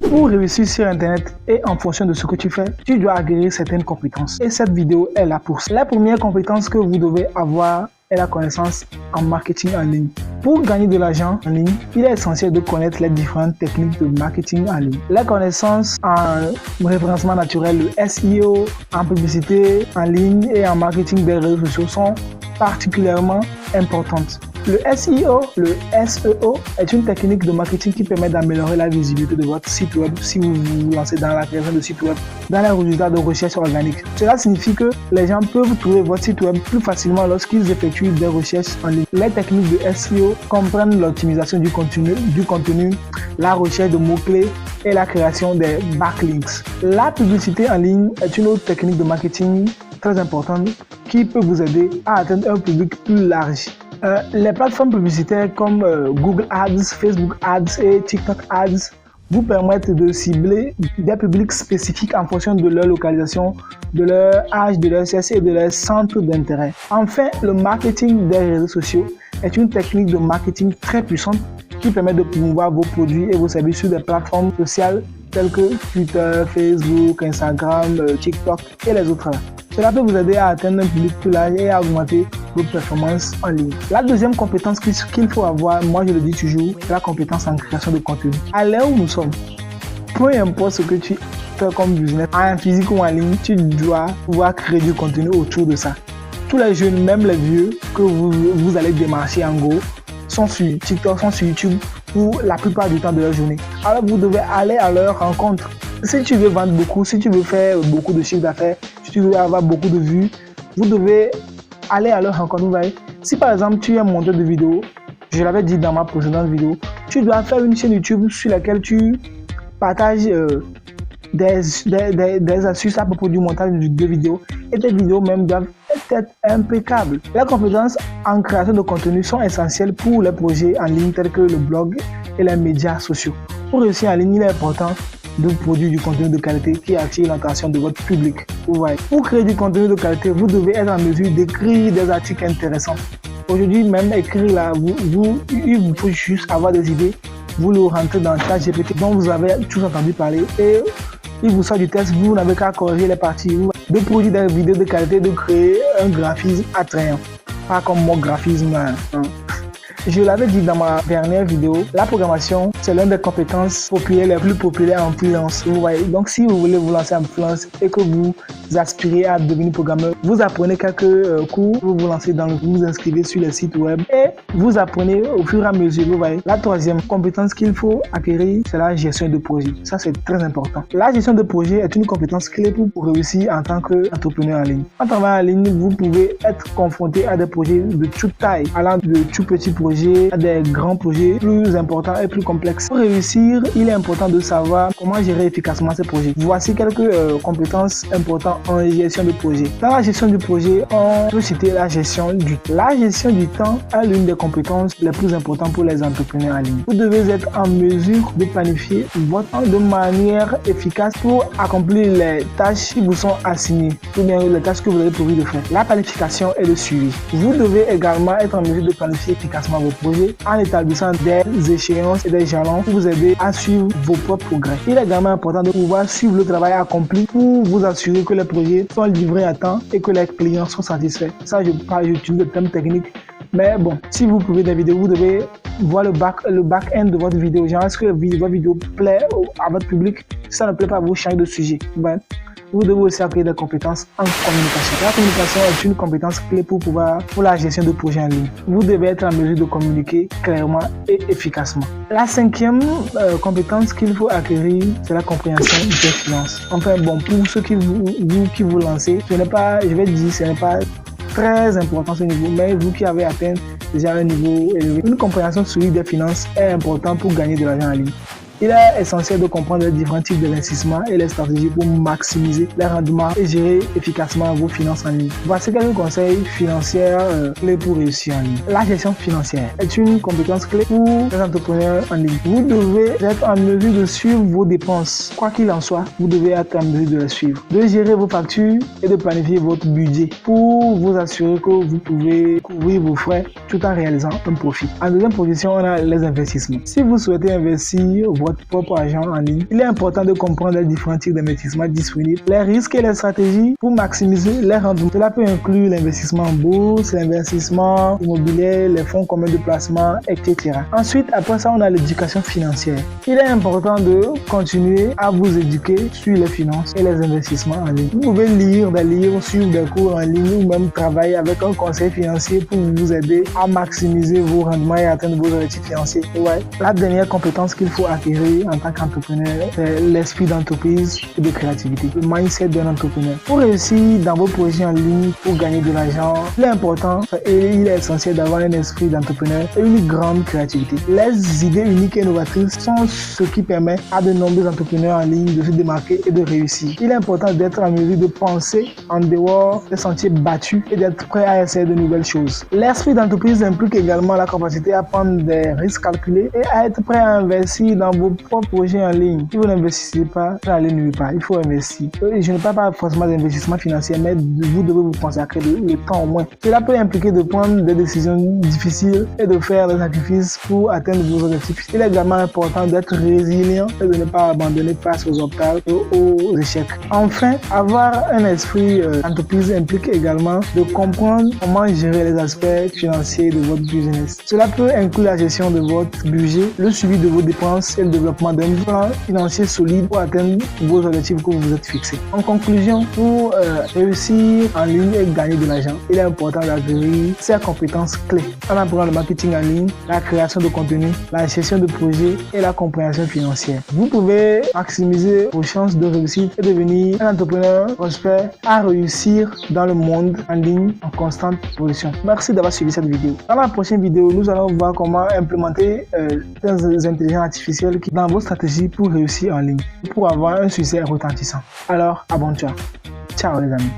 Pour réussir sur Internet et en fonction de ce que tu fais, tu dois acquérir certaines compétences. Et cette vidéo est là pour ça. La première compétence que vous devez avoir est la connaissance en marketing en ligne. Pour gagner de l'argent en ligne, il est essentiel de connaître les différentes techniques de marketing en ligne. La connaissance en référencement naturel, le SEO, en publicité en ligne et en marketing des réseaux sociaux sont particulièrement importantes. Le SEO, est une technique de marketing qui permet d'améliorer la visibilité de votre site web si vous vous lancez dans la création de site web dans les résultats de recherche organique. Cela signifie que les gens peuvent trouver votre site web plus facilement lorsqu'ils effectuent des recherches en ligne. Les techniques de SEO comprennent l'optimisation du contenu, la recherche de mots-clés et la création des backlinks. La publicité en ligne est une autre technique de marketing très importante qui peut vous aider à atteindre un public plus large. Les plateformes publicitaires comme Google Ads, Facebook Ads et TikTok Ads vous permettent de cibler des publics spécifiques en fonction de leur localisation, de leur âge, de leur sexe et de leur centre d'intérêt. Enfin, le marketing des réseaux sociaux est une technique de marketing très puissante qui permet de promouvoir vos produits et vos services sur des plateformes sociales telles que Twitter, Facebook, Instagram, TikTok et les autres. Cela peut vous aider à atteindre un public plus large et à augmenter vos performances en ligne. La deuxième compétence qu'il faut avoir, moi je le dis toujours, c'est la compétence en création de contenu. À l'heure où nous sommes, peu importe ce que tu fais comme business, en physique ou en ligne, tu dois pouvoir créer du contenu autour de ça. Tous les jeunes, même les vieux, que vous allez démarcher en gros, sont sur TikTok, sont sur YouTube pour la plupart du temps de leur journée. Alors vous devez aller à leur rencontre. Si tu veux vendre beaucoup, si tu veux faire beaucoup de chiffre d'affaires, si tu veux avoir beaucoup de vues, vous devez aller à leur rencontre. Vous voyez. Si par exemple tu es un monteur de vidéos, je l'avais dit dans ma précédente vidéo, tu dois faire une chaîne YouTube sur laquelle tu partages des astuces à propos du montage de vidéos et tes vidéos même doivent être impeccables. Les compétences en création de contenu sont essentielles pour les projets en ligne tels que le blog et les médias sociaux. Pour réussir en ligne, il est important de produire du contenu de qualité qui attire l'attention de votre public. Pour créer du contenu de qualité, vous devez être en mesure d'écrire des articles intéressants. Aujourd'hui, même écrire là, il vous faut juste avoir des idées. Vous le rentrez dans ChatGPT dont vous avez tous entendu parler et il vous sort du texte, vous n'avez qu'à corriger les parties. De produire des vidéos de qualité, de créer un graphisme attrayant. Pas comme mon graphisme. Je l'avais dit dans ma dernière vidéo, la programmation, c'est l'une des compétences les plus populaires en freelance. Vous voyez, donc si vous voulez vous lancer en freelance et que vous aspirez à devenir programmeur, vous apprenez quelques cours, vous lancez vous inscrivez sur les sites web et vous apprenez au fur et à mesure. Vous voyez, la troisième compétence qu'il faut acquérir, c'est la gestion de projet. Ça, c'est très important. La gestion de projet est une compétence clé pour réussir en tant qu'entrepreneur en ligne. En travaillant en ligne, vous pouvez être confronté à des projets de toute taille, allant de tout petits projets à des grands projets plus importants et plus complexes. Pour réussir, il est important de savoir comment gérer efficacement ces projets. Voici quelques compétences importantes en gestion de projet. Dans la gestion du projet, on peut citer la gestion du temps. La gestion du temps est l'une des compétences les plus importantes pour les entrepreneurs en ligne. Vous devez être en mesure de planifier votre temps de manière efficace pour accomplir les tâches qui vous sont assignées ou bien les tâches que vous avez prévu de faire. La planification et le suivi. Vous devez également être en mesure de planifier efficacement vos projets en établissant des échéances et des jalons pour vous aider à suivre vos propres progrès. Il est également important de pouvoir suivre le travail accompli pour vous assurer que les projets sont livrés à temps et que les clients sont satisfaits. Ça, j'utilise le terme technique. Mais bon, si vous trouvez des vidéos, vous devez voir le back-end de votre vidéo. Genre, est-ce que votre vidéo plaît à votre public? Si ça ne plaît pas, vous changez de sujet. Ben, vous devez aussi acquérir des compétences en communication. La communication est une compétence clé pour la gestion de projets en ligne. Vous devez être en mesure de communiquer clairement et efficacement. La cinquième compétence qu'il faut acquérir, c'est la compréhension des finances. Enfin bon, pour ceux qui vous lancez, ce n'est pas très important ce niveau, mais vous qui avez atteint déjà un niveau élevé, une compréhension solide des finances est importante pour gagner de l'argent en ligne. Il est essentiel de comprendre les différents types d'investissement et les stratégies pour maximiser les rendements et gérer efficacement vos finances en ligne. Voici quelques conseils financiers clés pour réussir en ligne. La gestion financière est une compétence clé pour les entrepreneurs en ligne. Vous devez être en mesure de suivre vos dépenses. Quoi qu'il en soit, vous devez être en mesure de les suivre. De gérer vos factures et de planifier votre budget pour vous assurer que vous pouvez couvrir vos frais tout en réalisant un profit. En deuxième position, on a les investissements. Si vous souhaitez investir votre propre argent en ligne, il est important de comprendre les différents types d'investissements disponibles, les risques et les stratégies pour maximiser les rendements. Cela peut inclure l'investissement en bourse, l'investissement immobilier, les fonds communs de placement, etc. Ensuite, après ça, on a l'éducation financière. Il est important de continuer à vous éduquer sur les finances et les investissements en ligne. Vous pouvez lire des livres, suivre des cours en ligne ou même travailler avec un conseil financier pour vous aider à maximiser vos rendements et atteindre vos objectifs financiers. Et ouais, la dernière compétence qu'il faut acquérir en tant qu'entrepreneur, c'est l'esprit d'entreprise et de créativité, le mindset d'un entrepreneur. Pour réussir dans vos projets en ligne, pour gagner de l'argent, il est important et il est essentiel d'avoir un esprit d'entrepreneur et une grande créativité. Les idées uniques et novatrices sont ce qui permet à de nombreux entrepreneurs en ligne de se démarquer et de réussir. Il est important d'être en mesure de penser en dehors des sentiers battus et d'être prêt à essayer de nouvelles choses. L'esprit d'entreprise implique également la capacité à prendre des risques calculés et à être prêt à investir dans vos propres projets en ligne. Si vous n'investissez pas, vous n'allez nulle part. Il faut investir. Je ne parle pas forcément d'investissement financier, mais vous devez vous consacrer le temps au moins. Cela peut impliquer de prendre des décisions difficiles et de faire des sacrifices pour atteindre vos objectifs. Il est également important d'être résilient et de ne pas abandonner face aux obstacles et aux échecs. Enfin, avoir un esprit d'entreprise implique également de comprendre comment gérer les aspects financiers de votre business. Cela peut inclure la gestion de votre budget, le suivi de vos dépenses et le développement d'un plan financier solide pour atteindre vos objectifs que vous vous êtes fixés. En conclusion, pour réussir en ligne et gagner de l'argent, il est important d'acquérir ces compétences clés en apprenant le marketing en ligne, la création de contenu, la gestion de projets et la compréhension financière. Vous pouvez maximiser vos chances de réussite et devenir un entrepreneur prospère à réussir dans le monde en ligne en constante évolution. Merci d'avoir suivi cette vidéo. Dans la prochaine vidéo, nous allons voir comment implémenter des intelligences artificielles dans vos stratégies pour réussir en ligne, pour avoir un succès retentissant. Alors, abonne-toi. Ciao les amis.